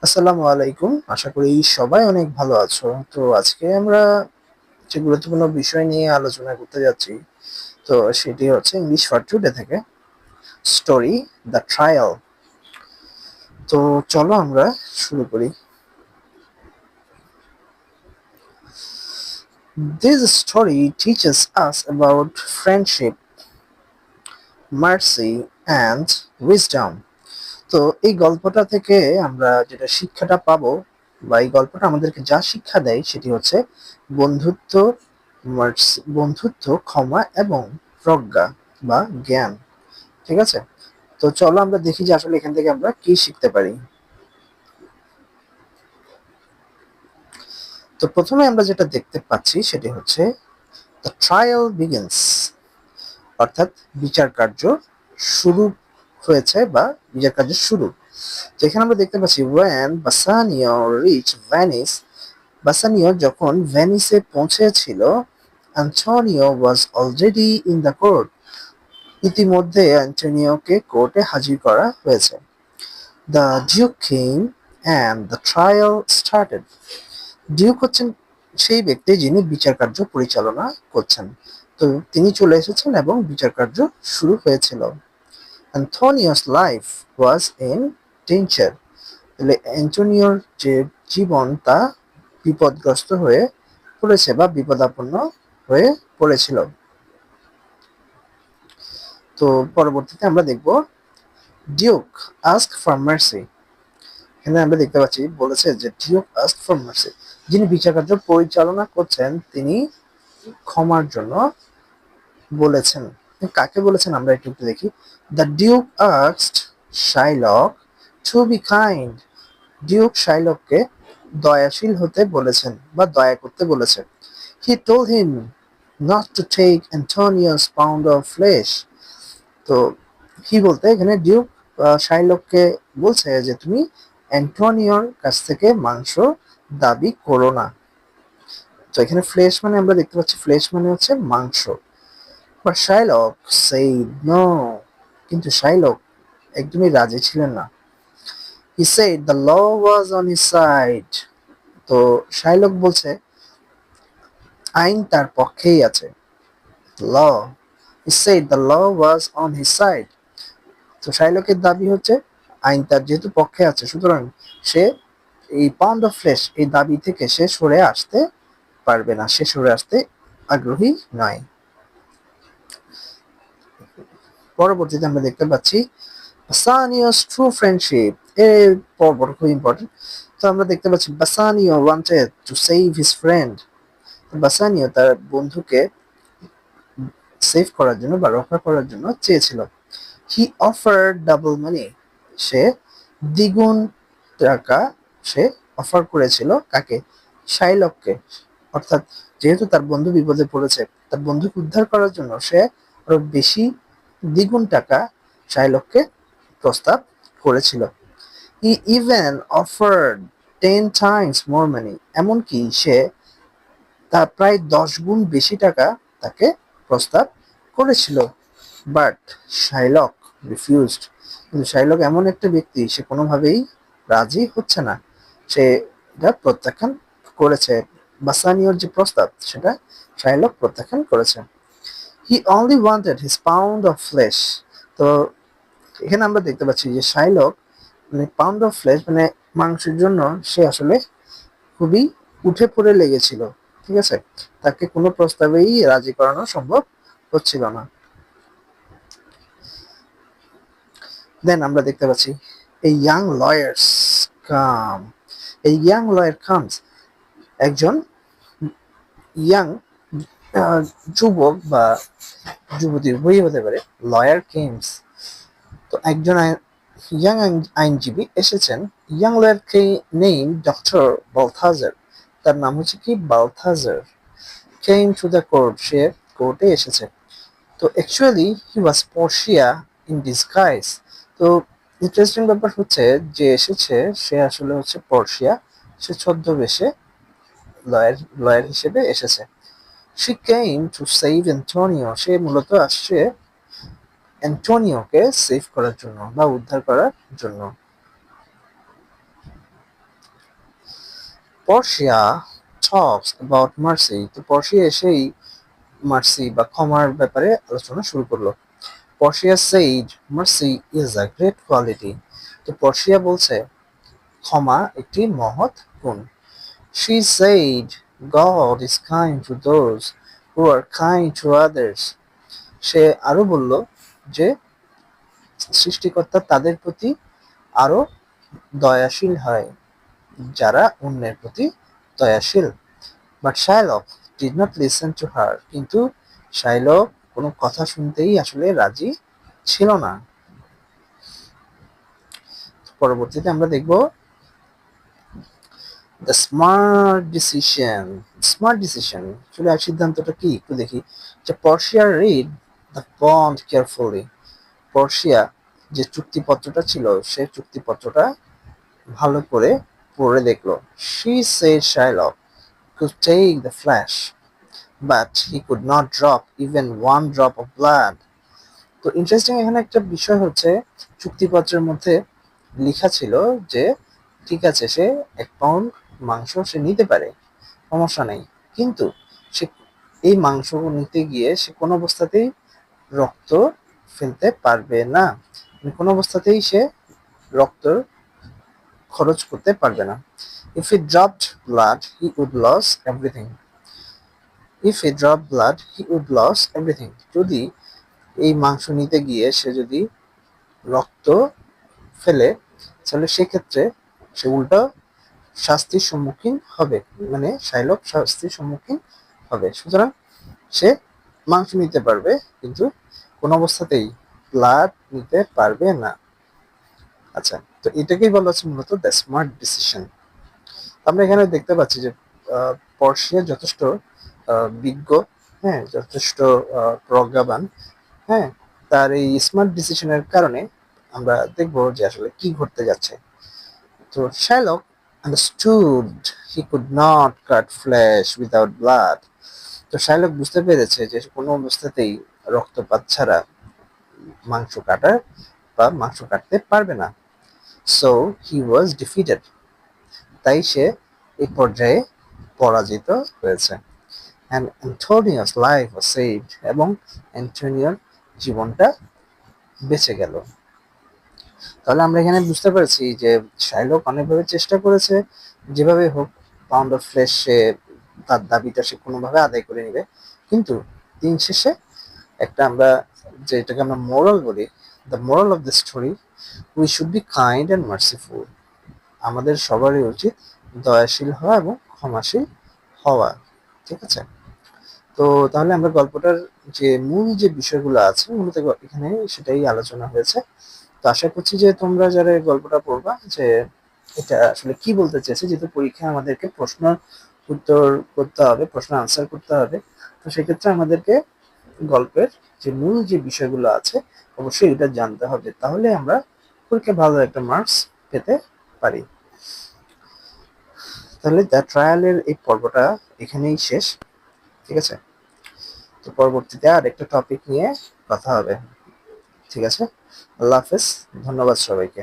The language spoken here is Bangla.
আসসালামু আলাইকুম। আশা করি সবাই অনেক ভালো আছো। তো আজকে আমরা যে গুরুত্বপূর্ণ বিষয় নিয়ে আলোচনা করতে যাচ্ছি, তো সেটি হচ্ছে ইংলিশ ফর টুডে থেকে স্টোরি দ্য ট্রায়াল। তো চলো আমরা শুরু করি। This story teaches us about friendship, mercy and wisdom. তো এই গল্পটা থেকে আমরা যেটা শিক্ষাটা পাবো বা এই গল্পটা আমাদেরকে যা শিক্ষা দেয় সেটি হচ্ছে বন্ধুত্ব, বন্ধুত্ব, ক্ষমা এবং প্রজ্ঞা বা জ্ঞান। ঠিক আছে? তো চলো আমরা দেখি যে আসলে এখান থেকে আমরা কি শিখতে পারি। তো প্রথমে আমরা যেটা দেখতে পাচ্ছি সেটি হচ্ছে দ্য ট্রায়াল বিগিনস, অর্থাৎ বিচার কার্য শুরু হয়েছে বা বিচার কার্য শুরু। তো এখানে আমরা দেখতে পাচ্ছি when Bassanio reached Venice, বাসানিও যখন ভেনিসে পৌঁছেছিল, Antonio was already in the court, ইতিমধ্যে অ্যান্টোনিওকে কোর্টে হাজির করা হয়েছে। The Duke came and the trial started. Duke হচ্ছেন সেই ব্যক্তি যিনি বিচার কার্য পরিচালনা করছেন। তো তিনি চলে এসেছেন এবং বিচার কার্য শুরু হয়েছিল। অ্যান্টোনিওস লাইফ ওয়াজ ইন ডেঞ্জার, তাহলে অ্যান্টোনিওর যে জীবন তা বিপদগ্রস্ত হয়ে পড়েছে বা বিপদাপন্ন হয়ে পড়েছিল। তো পরবর্তীতে আমরা দেখব ডিউক আস্ক ফর মার্সি। এখানে আমরা দেখতে পাচ্ছি বলেছে যে ডিউক আস্ক ফর মার্সি, যিনি বিচার কার্য পরিচালনা করছেন তিনি ক্ষমার জন্য বলেছেন। কাকে বলেছেন আমরা একটু একটু দেখি। The Duke asked Shylock to be kind, Duke শাইলককে দয়াশীল হতে বলেছেন বা দয়া করতে বলেছেন। He told him not to take Antonio's pound of flesh. তো কি বলতে এখানে ডিউক শাইলককে বলছে যে তুমি অ্যান্টোনিওর কাছ থেকে মাংস দাবি করো না। তো এখানে ফ্লেশ মানে আমরা দেখতে পাচ্ছি ফ্লেশ মানে হচ্ছে মাংস। বাট শাইলক সেইড নো, কিন্তু শাইলক একদমই রাজি ছিলেন না। He said the law was on his side. তো শাইলক বলছে আইন তার পক্ষেই আছে। Law, he said the law was on his side. তো শাইলকের দাবি হচ্ছে আইন তার যেহেতু পক্ষে আছে, সুতরাং সে এই পাউন্ড অফ ফ্লেশ এই দাবি থেকে সে সরে আসতে পারবে না, সে সরে আসতে আগ্রহী নয়। পরবর্তীতে আমরা দেখতে পাচ্ছি বাসানিওস ট্রু ফ্রেন্ডশিপ, এর পরপর খুব ইম্পর্টেন্ট। তো আমরা দেখতে পাচ্ছি বাসানিও wanted to save his friend, বাসানিও তার বন্ধুকে সেভ করার জন্য বা রক্ষা করার জন্য চেয়েছিল। হি অফার ডাবল মানি, সে দ্বিগুণ টাকা সে অফার করেছিল কাকে? শাইলককে। অর্থাৎ যেহেতু তার বন্ধু বিপদে পড়েছে, তার বন্ধুকে উদ্ধার করার জন্য সে আরো বেশি দ্বিগুণ টাকা শাইলককে প্রস্তাব করেছিল। He even offered 10 times more money, এমনকি সে তার প্রায় 10 গুণ বেশি টাকা তাকে প্রস্তাব করেছিল। বাট শাইলক রিফিউজড, কিন্তু শাইলক এমন একটা ব্যক্তি, সে কোনোভাবেই রাজি হচ্ছে না, সে এটা প্রত্যাখ্যান করেছে। বাসানিওর যে প্রস্তাব সেটা শাইলক প্রত্যাখ্যান করেছে। হি only wanted his pound of flesh. তো এখানে আমরা দেখতে পাচ্ছি যে শাইলক মানে পাউন্ড অফ ফ্লেশ মানে মাংসের জন্য সে আসলে খুবই উঠে পড়ে লেগেছিল। ঠিক আছে, তাকে কোনো প্রস্তাবেই রাজি করানো সম্ভব হচ্ছিল না। দেন আমরা দেখতে পাচ্ছি এই ইয়াং লয়ার্স কাম, এই ইয়াং লয়ার কামস, একজন ইয়াং যুবক বা যুবতী উভয়ই হতে পারে, লয়ার কেমস। তো একজন ইয়াং আইনজীবী এসেছেন। Young lawyer name Doctor Balthazar, তার নাম হচ্ছে কি Balthazar. Came to the court, সে কোর্টে এসেছে। তো actually he was Portia in disguise. তো ইন্টারেস্টিং ব্যাপার হচ্ছে যে এসেছে সে আসলে হচ্ছে পর্শিয়া, সে ছদ্মবেশে লয়ার লয়ার হিসেবে এসেছে। She came to save Antonio, সে মূলত আসছে অ্যান্টোনিওকে সেভ করার জন্য বা উদ্ধার করার জন্য। Portia talks about mercy. তো পর্শিয়া এসেই মার্সি বা ক্ষমার ব্যাপারে আলোচনা শুরু করলো। Portia said mercy is a great quality. তো পর্শিয়া বলছে ক্ষমা একটি মহৎ গুণ। She said God is kind to those who are kind to others. সে আরো বলল যে সৃষ্টিকর্তা তাদের প্রতি আরো দয়াশীল হয় যারা অন্যের প্রতি দয়াশীল। But Shylock did not listen to her. কিন্তু শাইলক কোনো কথা শুনতেই আসলে রাজি ছিল না। পরবর্তীতে আমরা দেখব the smart decision. Smart decision আসলে সিদ্ধান্তটা কি একটু দেখি। যে Portia read the bond carefully. Portia যে চুক্তিপত্রটা ছিল সেই চুক্তিপত্রটা ভালো করে পড়ে দেখলো। She said Shylock could take the flesh, but he could not drop even one drop of blood. তো ইন্টারেস্টিং এখানে একটা বিষয় হচ্ছে চুক্তিপত্রের মধ্যে লেখা ছিল যে ঠিক আছে সে 1 পাউন্ড মাংস সে নিতে পারে, সমস্যা নেই, কিন্তু সে এই মাংস নিতে গিয়ে সে কোনো অবস্থাতেই রক্ত ফেলতে পারবে না, কোনো অবস্থাতেই সে রক্ত খরচ করতে পারবে না। If he dropped blood, he would lose everything. If he dropped blood, he would lose everything. যদি এই মাংস নিতে গিয়ে সে যদি রক্ত ফেলে তাহলে সেক্ষেত্রে সে উল্টো শাস্তির সম্মুখীন হবে, মানে শাইলক শাস্তির সম্মুখীন হবে। সুতরাং সে মাংস নিতে পারবে কিন্তু কোনো অবস্থাতেই ব্লাড নিতে পারবে না। আচ্ছা, তো এটাকেই বলা হচ্ছে মূলত দ্য স্মার্ট ডিসিশন। আমরা এখানে দেখতে পাচ্ছি যে পর্শিয়া যথেষ্ট বিজ্ঞ, হ্যাঁ, যথেষ্ট প্রজ্ঞাবান, হ্যাঁ, তার এই স্মার্ট ডিসিশনের কারণে আমরা দেখব যে আসলে কি ঘটতে যাচ্ছে। তো Shylock understood he could not cut flash without blood. তো শাইলক বুঝতে পেরেছে যে কোনো অবস্থাতেই রক্তপাত ছাড়া মাংস কাটার বা মাংস কাটতে পারবে না। So he was defeated. তাই সে এই পর্যায়ে পরাজিত হয়েছে। And Antonio's life was saved, এবং অ্যান্টোনিওর জীবনটা বেঁচে গেল। তাহলে আমরা এখানে বুঝতে পারছি যে শাইলক অনেকভাবে চেষ্টা করেছে, যেভাবে হোক পাউন্ড অফ ফ্লেশ সে তার দাবিটা সে কোনোভাবে আদায় করে নেবে, কিন্তু দিন শেষে একটা আমরা যেটাকে আমরা মোরাল বলি, the moral of the story, we should be kind and merciful. আমাদের সবারই উচিত দয়াশীল হওয়া এবং ক্ষমাশীল হওয়া। ঠিক আছে, তো তাহলে আমরা গল্পটার যে মূল যে বিষয়গুলো আছে মূলত এখানে সেটাই আলোচনা হয়েছে। তো আশা করছি যে তোমরা যারা এই গল্পটা পড়বা যে এটা আসলে কি বলতে চেয়েছে, যেহেতু পরীক্ষায় আমাদেরকে প্রশ্ন উত্তর করতে হবে, প্রশ্ন আনসার করতে হবে, তো সেক্ষেত্রে আমাদেরকে গল্পের যে মূল যে বিষয়গুলো আছে অবশ্যই এটা জানতে হবে, তাহলে আমরা পরীক্ষায় ভালো একটা মার্কস পেতে পারি। তাহলে দ্য ট্রায়ালের এই পর্বটা এখানেই শেষ। ঠিক আছে, তো পরবর্তীতে আর একটা টপিক নিয়ে কথা হবে। ঠিক আছে, আল্লাহ হাফেজ, ধন্যবাদ সবাইকে।